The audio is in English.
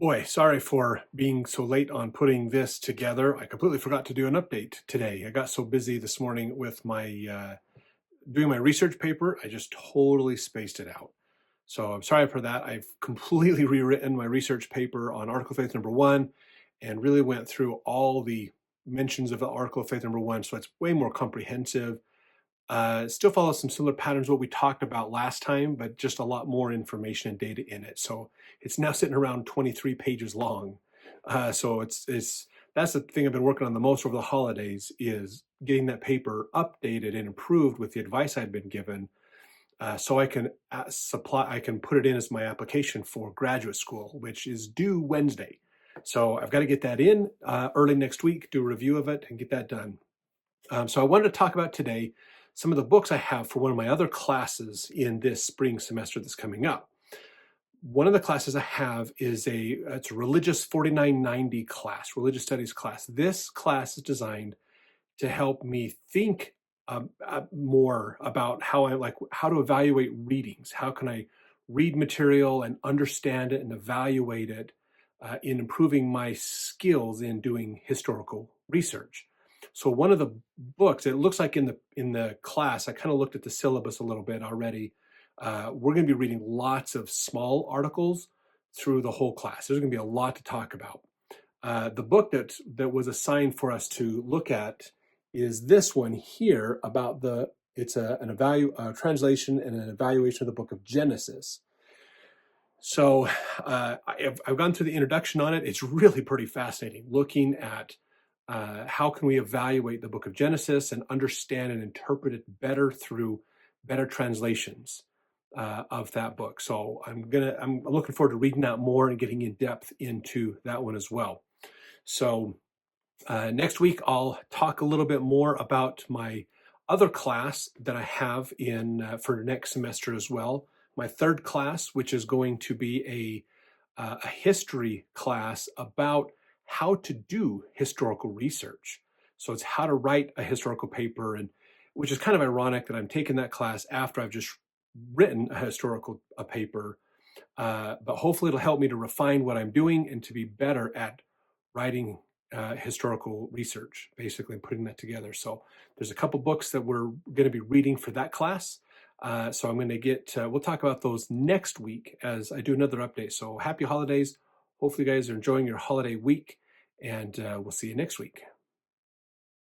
Boy, sorry for being so late on putting this together. I completely forgot to do an update today. I got so busy this morning with my doing my research paper, I just totally spaced it out. So I'm sorry for that. I've completely rewritten my research paper on Article of Faith number one and really went through all the mentions of the Article of Faith number one. So it's way more comprehensive. Still follows some similar patterns what we talked about last time, but just a lot more information and data in it. So it's now sitting around 23 pages long. So it's that's the thing I've been working on the most over the holidays is getting that paper updated and improved with the advice I've been given, so I can I can put it in as my application for graduate school, which is due Wednesday. So I've got to get that in early next week, do a review of it, and get that done. So I wanted to talk about today some of the books I have for one of my other classes in this spring semester that's coming up. One of the classes I have is it's a religious 4990 class, religious studies class. This class is designed to help me think more about how to evaluate readings. How can I read material and understand it and evaluate it in improving my skills in doing historical research. So one of the books, it looks like in the class, I kind of looked at the syllabus a little bit already. We're going to be reading lots of small articles through the whole class. There's going to be a lot to talk about. The book that was assigned for us to look at is this one here about it's a translation and an evaluation of the book of Genesis. So I've gone through the introduction on it. It's really pretty fascinating looking at how can we evaluate the book of Genesis and understand and interpret it better through better translations of that book. So I'm looking forward to reading that more and getting in depth into that one as well. So next week I'll talk a little bit more about my other class that I have in for next semester as well. My third class, which is going to be a history class about how to do historical research. So it's how to write a historical paper, and which is kind of ironic that I'm taking that class after I've just written a historical paper. But hopefully it'll help me to refine what I'm doing and to be better at writing historical research, basically, and putting that together. So there's a couple books that we're going to be reading for that class. So I'm going to we'll talk about those next week as I do another update. So happy holidays. Hopefully you guys are enjoying your holiday week, and we'll see you next week.